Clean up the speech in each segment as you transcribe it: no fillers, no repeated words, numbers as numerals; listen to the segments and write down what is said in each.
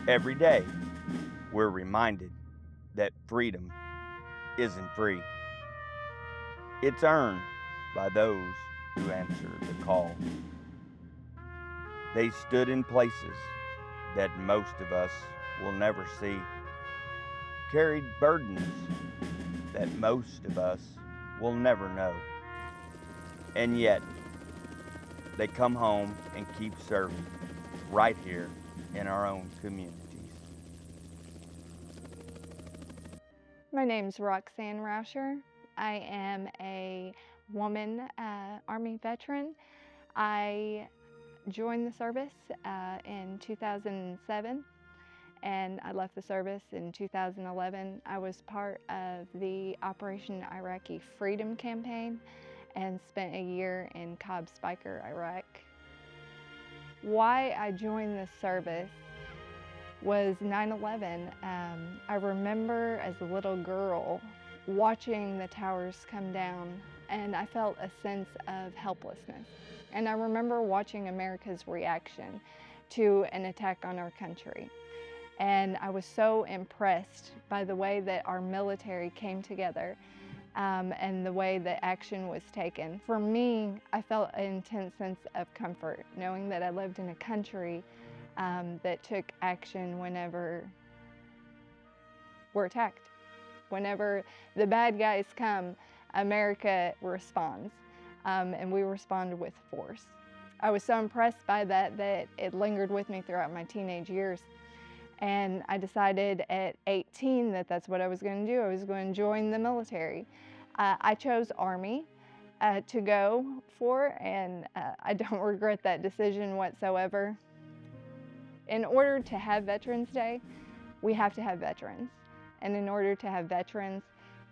Every day, we're reminded that freedom isn't free. It's earned by those who answer the call. They stood in places that most of us will never see, carried burdens that most of us will never know. And yet, they come home and keep serving right here in our own communities. My name's Roxanne Rauscher. I am a woman Army veteran. I joined the service in 2007 and I left the service in 2011. I was part of the Operation Iraqi Freedom Campaign and spent a year in Cobb Speicher, Iraq. Why I joined the service was 9/11. I remember as a little girl watching the towers come down, and I felt a sense of helplessness. And I remember watching America's reaction to an attack on our country. And I was so impressed by the way that our military came together and the way that action was taken. For me, I felt an intense sense of comfort knowing that I lived in a country that took action whenever we're attacked. Whenever the bad guys come, America responds, and we respond with force. I was so impressed by that it lingered with me throughout my teenage years. And I decided at 18 that that's what I was going to do. I was going to join the military. I chose Army to go for, and I don't regret that decision whatsoever. In order to have Veterans Day, we have to have veterans. And in order to have veterans,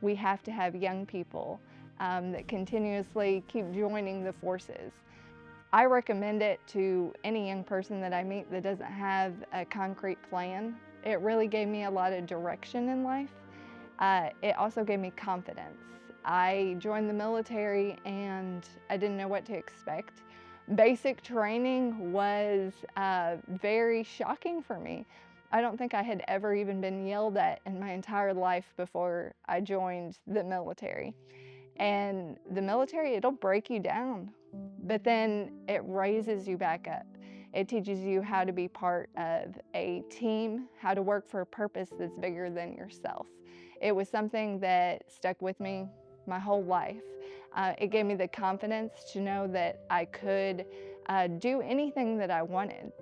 we have to have young people that continuously keep joining the forces. I recommend it to any young person that I meet that doesn't have a concrete plan. It really gave me a lot of direction in life. It also gave me confidence. I joined the military and I didn't know what to expect. Basic training was very shocking for me. I don't think I had ever even been yelled at in my entire life before I joined the military. And the military, it'll break you down, but then it raises you back up. It teaches you how to be part of a team, how to work for a purpose that's bigger than yourself. It was something that stuck with me my whole life. It gave me the confidence to know that I could do anything that I wanted.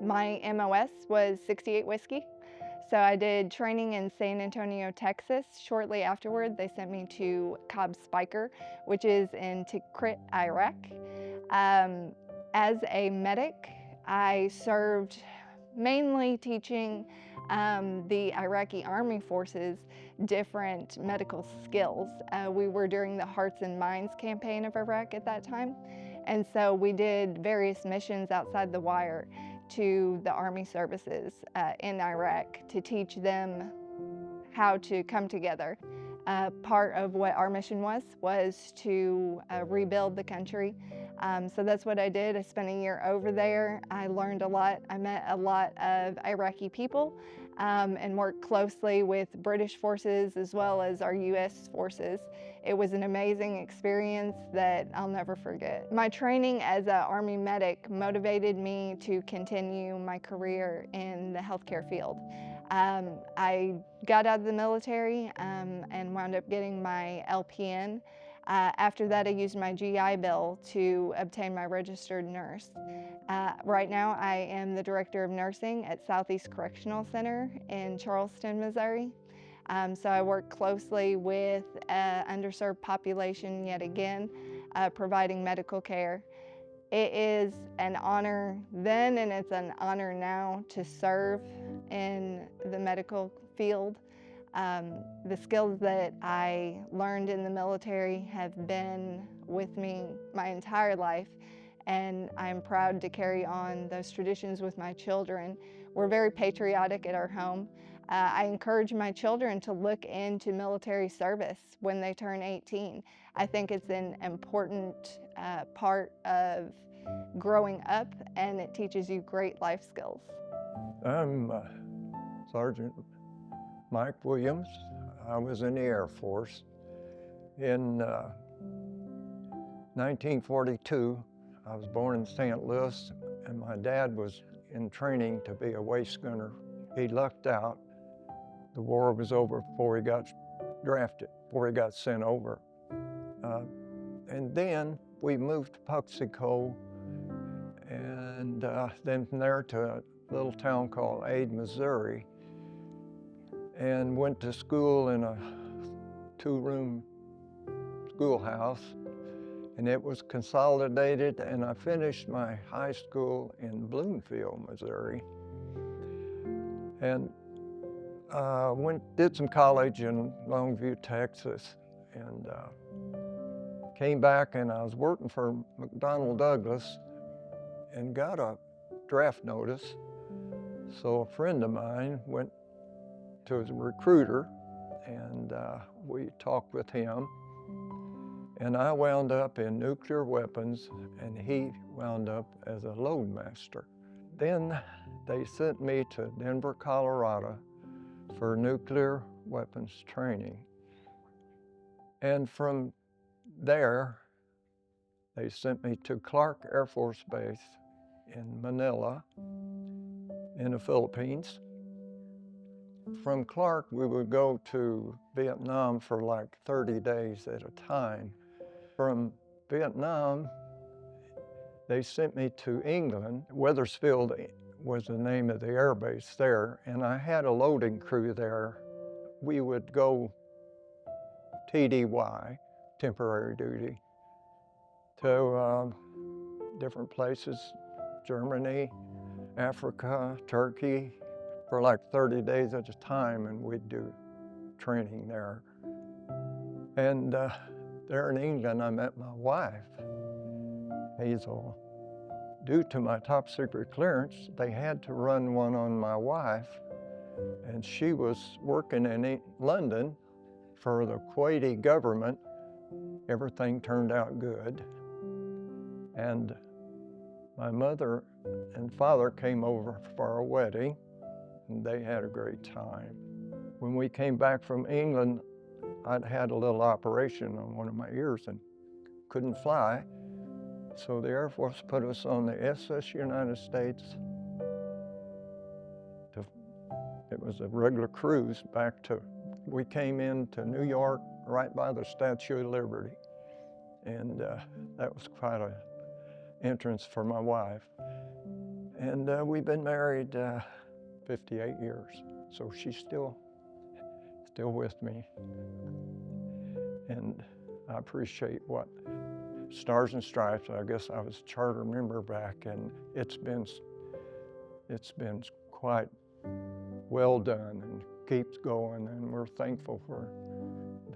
My MOS was 68 Whiskey. So I did training in San Antonio, Texas. Shortly afterward, they sent me to Cobb Speicher, which is in Tikrit, Iraq. As a medic, I served mainly teaching the Iraqi Army forces different medical skills. We were during the Hearts and Minds campaign of Iraq at that time. And so we did various missions outside the wire to the Army services in Iraq to teach them how to come together. Part of what our mission was to rebuild the country. So that's what I did. I spent a year over there. I learned a lot. I met a lot of Iraqi people and worked closely with British forces as well as our U.S. forces. It was an amazing experience that I'll never forget. My training as an Army medic motivated me to continue my career in the healthcare field. I got out of the military and wound up getting my LPN. After that, I used my GI Bill to obtain my registered nurse. Right now, I am the Director of Nursing at Southeast Correctional Center in Charleston, Missouri. So I work closely with underserved population yet again, providing medical care. It is an honor then and it's an honor now to serve in the medical field. The skills that I learned in the military have been with me my entire life, and I'm proud to carry on those traditions with my children. We're very patriotic at our home. I encourage my children to look into military service when they turn 18. I think it's an important part of growing up, and it teaches you great life skills. I'm Sergeant Mike Williams. I was in the Air Force. In 1942, I was born in St. Louis, and my dad was in training to be a waist gunner. He lucked out. The war was over before he got drafted, before he got sent over. And then we moved to Puxico, and then from there to a little town called Ade, Missouri, and went to school in a two-room schoolhouse, and it was consolidated, and I finished my high school in Bloomfield, Missouri, and did some college in Longview, Texas, and came back, and I was working for McDonnell Douglas and got a draft notice. So a friend of mine went to his recruiter, and we talked with him, and I wound up in nuclear weapons, and he wound up as a loadmaster. Then they sent me to Denver, Colorado for nuclear weapons training. And from there, they sent me to Clark Air Force Base in Manila, in the Philippines. From Clark, we would go to Vietnam for like 30 days at a time. From Vietnam, they sent me to England. Wethersfield was the name of the air base there, and I had a loading crew there. We would go TDY, temporary duty, to different places, Germany, Africa, Turkey, for like 30 days at a time, and we'd do training there. And there in England, I met my wife, Hazel. Due to my top secret clearance, they had to run one on my wife, and she was working in London for the Kuwaiti government. Everything turned out good. And my mother and father came over for our wedding, and they had a great time. When we came back from England, I'd had a little operation on one of my ears and couldn't fly. So the Air Force put us on the SS United States. It was a regular cruise we came into New York right by the Statue of Liberty. And that was quite an entrance for my wife. And we've been married 58 years. So she's still with me. And I appreciate what Stars and Stripes, I guess I was a charter member back, and it's been quite well done and keeps going, and we're thankful for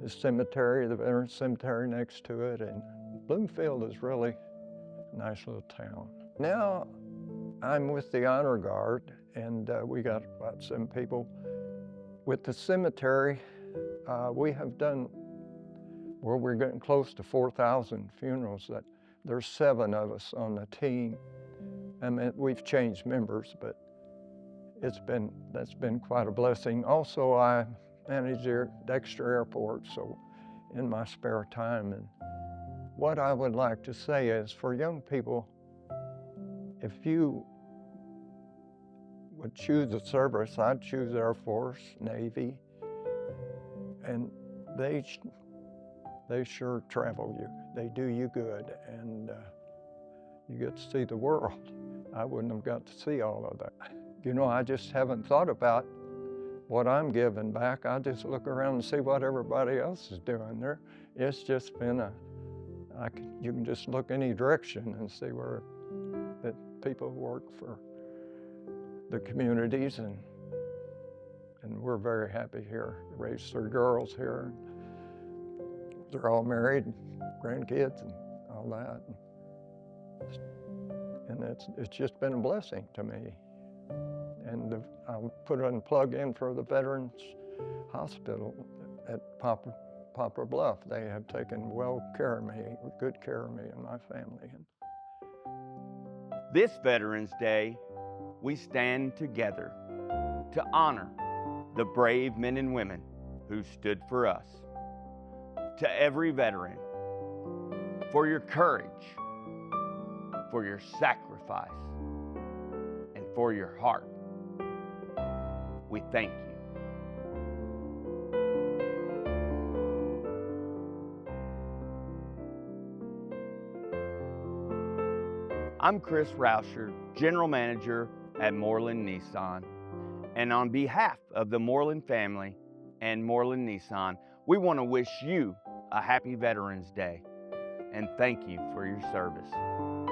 the cemetery, the Veterans Cemetery next to it, and Bloomfield is really a nice little town. Now I'm with the Honor Guard, and we got about 7 people. With the cemetery, we have done, well, we're getting close to 4,000 funerals. There's 7 of us on the team. I mean, we've changed members, but that's been quite a blessing. Also, I manage Dexter Airport, so in my spare time. And what I would like to say is, for young people, if you would choose a service, I'd choose Air Force, Navy, and they sure travel you. They do you good, and you get to see the world. I wouldn't have got to see all of that. You know, I just haven't thought about what I'm giving back. I just look around and see what everybody else is doing there. It's just been you can just look any direction and see where that people work for the communities, and we're very happy here. Raised 3 girls here. They're all married, grandkids, and all that. And it's just been a blessing to me. And I'll put a plug in for the Veterans Hospital at Poplar Bluff. They have taken good care of me and my family. This Veterans Day, we stand together to honor the brave men and women who stood for us. To every veteran, for your courage, for your sacrifice, and for your heart, we thank you. I'm Chris Rauscher, General Manager at Morlan Nissan, and on behalf of the Morlan family and Morlan Nissan, we want to wish you a happy Veterans Day and thank you for your service.